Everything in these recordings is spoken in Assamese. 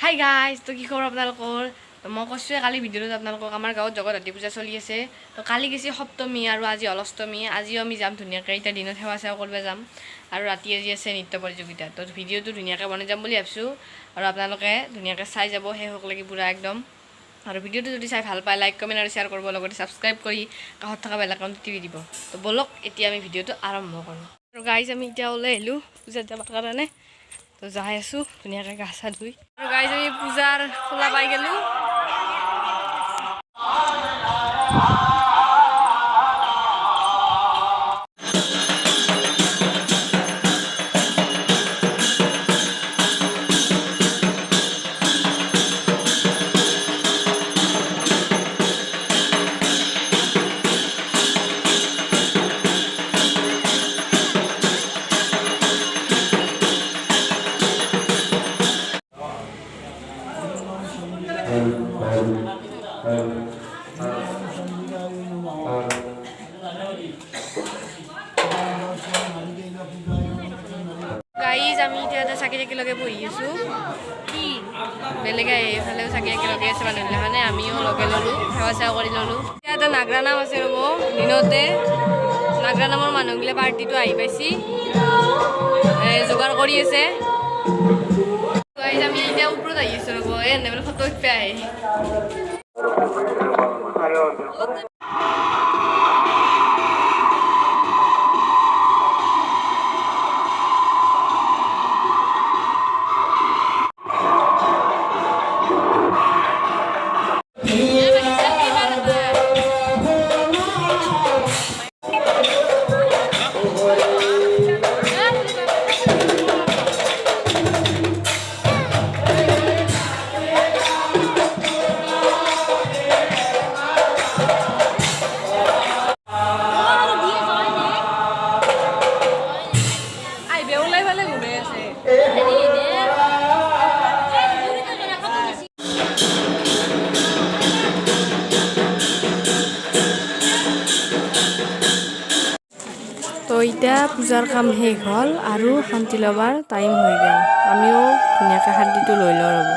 হাই গাইজ, তো কি খবৰ আপোনালোকৰ? তো মই কৈছোঁৱে কালি ভিডিঅ'টোত আপোনালোকক আমাৰ গাঁৱত জগদ্ধাত্ৰী পূজা চলি আছে। তো কালি গৈছে সপ্তমী আৰু আজি অষ্টমী। আজিও আমি যাম ধুনীয়াকৈ, এতিয়া দিনত সেৱা চেৱা কৰিব যাম আৰু ৰাতি আজি আছে নৃত্য প্ৰতিযোগিতা। তো ভিডিঅ'টো ধুনীয়াকৈ বনাই যাম বুলি ভাবিছোঁ আৰু আপোনালোকে ধুনীয়াকৈ চাই যাব শেষক লাগি পুৰা একদম। আৰু ভিডিঅ'টো যদি চাই ভাল পায় লাইক কমেণ্ট আৰু শ্বেয়াৰ কৰিব, লগতে ছাবস্ক্ৰাইব কৰি কাষত থকা বেল আইকনটো টিপি দিব। তো ব'লক এতিয়া আমি ভিডিঅ'টো আৰম্ভ কৰোঁ। আৰু গাইজ আমি এতিয়া ওলাই আহিলোঁ পূজাত যাবৰ কাৰণে। তো যাই আছোঁ ধুনীয়াকৈ গা চা ধুই। আৰু গাইজ আমি পূজাৰ খোলা পাই গ'লোঁ। গাইজ আমি এতিয়া এটা চাকি একেলগে বহি আছোঁ। কি বেলেগে এইফালেও চাকি একেলগে আছে মানুহবিলাক, মানে আমিও লগে ল'লোঁ, সেৱা চেৱা কৰি ল'লোঁ। এতিয়া এটা নাগৰা নাম আছে ৰ'ব, দিনতে নাগৰা নামৰ মানুহবিলাক পাৰ্টিটো আহি পাইছি, যোগাৰ কৰি আছে। গাইজ আমি এতিয়া ওপৰত আহি আছোঁ ৰ'ব, এনে বোলে ফটো উঠিব আহে। তো এতিয়া পূজাৰ কাম শেষ হ'ল আৰু শান্তি ল'বাৰ টাইম হৈ গ'ল। আমিও ধুনীয়াকৈ শান্তিটো লৈ লওঁ ৰ'ব।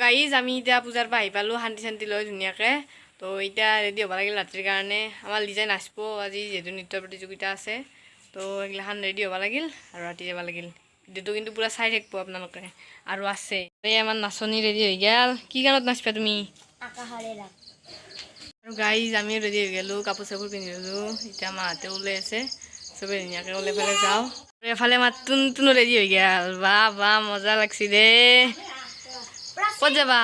গাইজ আমি এতিয়া পূজাৰ পৰা আহি পালোঁ শান্তি চান্তি লৈ ধুনীয়াকৈ। তো এতিয়া ৰেডি হ'ব লাগিল ৰাতিৰ কাৰণে। আমাৰ লিজাই নাচিব আজি, যিহেতু নৃত্য প্ৰতিযোগিতা আছে। তো এইগিলাখান ৰেডি হ'ব লাগিল আৰু ৰাতি যাব লাগিল। ভিডিঅ'টো কিন্তু পূৰা চাই থাকিব আপোনালোকে। আৰু আছে এই আমাৰ নাচনী ৰেডি হৈ গ'ল। কি গানত নাচিবা তুমি? আৰু গাইজ আমি ৰেডি হৈ গ'লোঁ, কাপোৰ চাপোৰ পিন্ধি ল'লোঁ। এতিয়া মাহঁতে ওলাই আছে, চবেই ধুনীয়াকৈ ওলাই পেলাই যাওঁ। আৰু এফালে আমাৰ তুনো ৰেডি হৈ গ'ল। বাহ বাহ মজা লাগছি দে। ক'ত যাবা?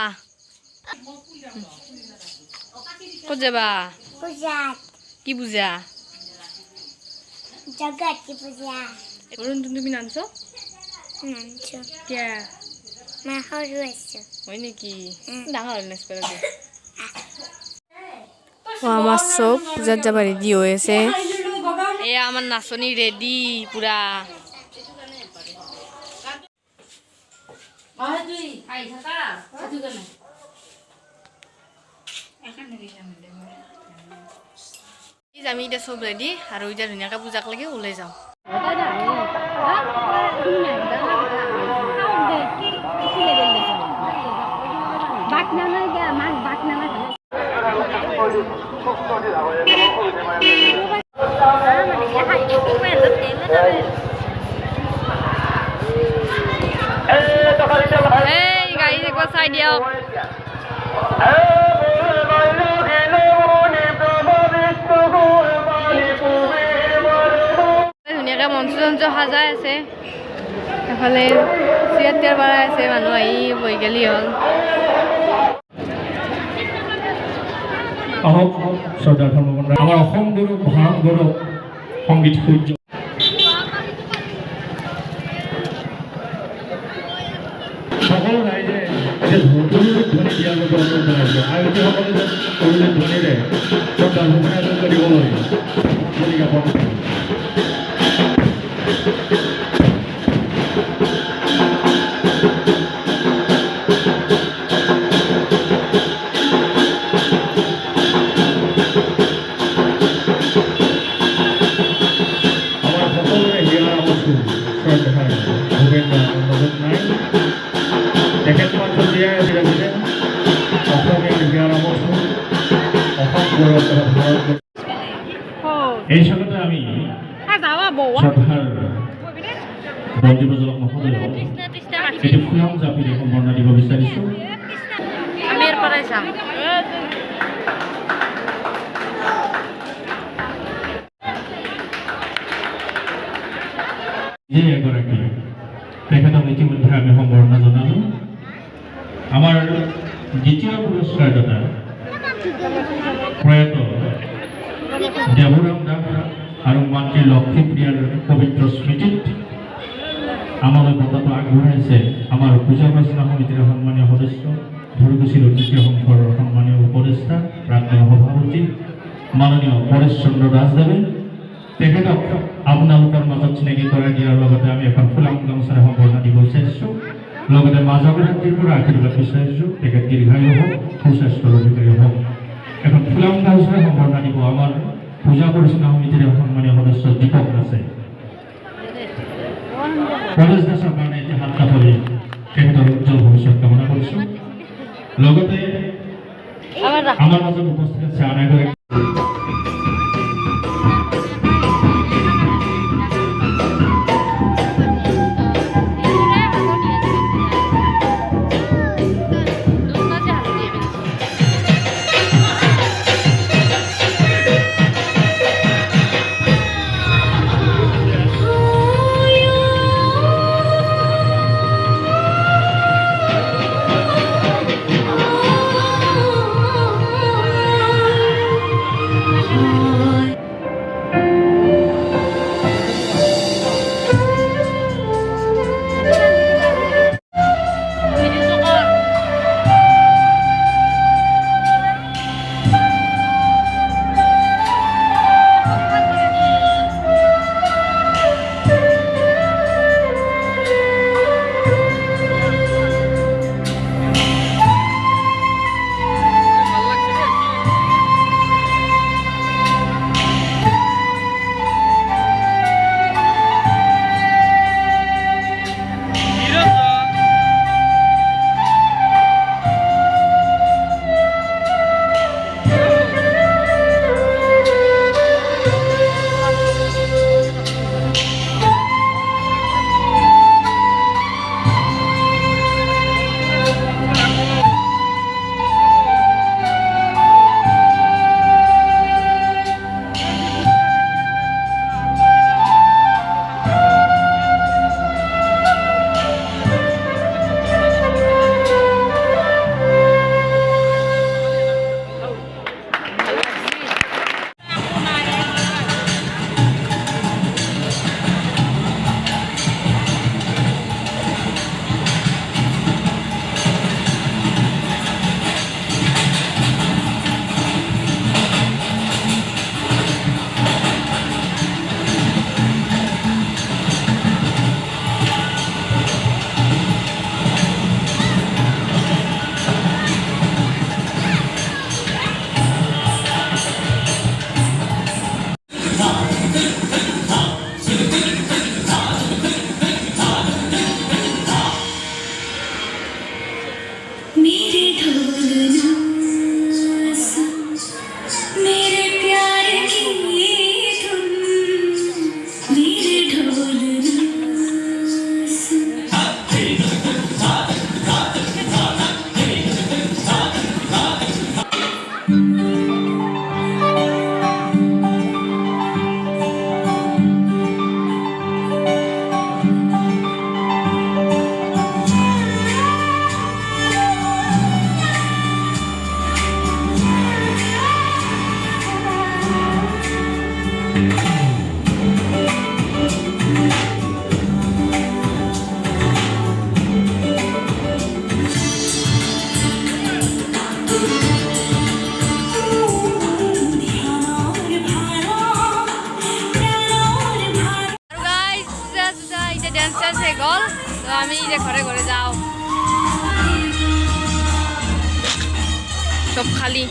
ক'ত যাবা? কি পূজা? জগদ্ধাত্ৰী পূজা। অৰুণ তুমি নাচছ? নাচো। কিয়? মই সৰু আছোঁ। হয় নেকি? ডাঙৰ হ'ল নাচিব লাগে। আমাৰ চব পূজাত যাব ৰেডি হৈ আছে। এয়া আমাৰ নাচনী ৰেডি পুৰা। আমি এতিয়া চব ৰেডি আৰু এতিয়া ধুনীয়াকৈ পূজাক লাগি ওলাই যাওঁ। এই গাড়ী একবাৰ চাই দিয়ক। ধুনীয়াকৈ মঞ্চ চঞ্চ সাজাই আছে, এফালে চেয়াৰ টেয়াৰ বনাই আছে, মানুহ আহি বহি গেলি হ'ল। আহক শ্ৰদ্ধা ধৰ্মবন্ধ আমাৰ অসম গুৰু ভাৰত গুৰু সংগীত সূৰ্য সকলো ৰাইজে ধ্বনি দিয়াৰ বাবে অনুৰোধ জনাইছোঁ। আয়তীসকলে যেন ধ্বনিৰে শ্ৰদ্ধা ধৰ্মবন্ধ কৰিবলৈ জ্ঞাপন কৰিম। ভূপেন নাই তেখেত জীয়াই ৰাখিছে অসমীয়াৰ জ্ঞান অৱস্থা অসম গৌৰৱ তথা ভাৰত এই সময়তে আমি শ্ৰদ্ধাৰ বন্দী প্ৰজলক মহোদয়ক এটি ফুলাম জাপিৰে সম্বৰ্ধনা দিব বিচাৰিছোঁ। আমি এৰ পৰে যাম। যে এগৰাকী তেখেতক ইতিমধ্যে আমি সম্বৰ্ধনা জনালোঁ। আমাৰ দ্বিতীয় পুৰস্কাৰদাতা প্ৰয়াত দেৱৰাম দাস আৰু মাতৃ লক্ষ্মীপ্ৰিয়াৰ পবিত্ৰ স্মৃতিত আমালৈ বঁটাটো আগবঢ়াইছে আমাৰ পূজা প্ৰাৰ্থনা সমিতিৰ সন্মানীয় সদস্য ধুৰকুছিৰ ঐতিহ্য সংঘৰ সন্মানীয় উপদেষ্টা প্ৰাক্তন সভাপতি মাননীয় পৰেশ চন্দ্ৰ দাসদেৱে তেখেতক আপোনালোকৰ মাজত চিনাকি কৰাই দিয়াৰ লগতে আমি এখন ফুলাম গামোচাৰে সম্বৰ্ধনা দিব বিচাৰিছোঁ। লগতে মা জগদ্ধাত্ৰীৰ পৰা আশীৰ্বাদ বিচাৰিছোঁ তেখেত দীৰ্ঘায়ু হওক সুস্বাস্থ্যৰ অধিকাৰী হওক। এখন ফুলাম গামোচাৰে সম্বৰ্ধনা দিব আমাৰ পূজা পৰিচালনা সমিতিৰ সন্মানীয় সদস্য দীপক দাসে। পৰেশ দাসৰ কাৰণে এতিয়া হাত কাপৰি তেখেতৰ উজ্জ্বল ভৱিষ্যত কামনা কৰিছোঁ। লগতে আমাৰ মাজত উপস্থিত আছে আন এগৰাকী আমি যে ঘৰে ঘৰে যাও সব খালি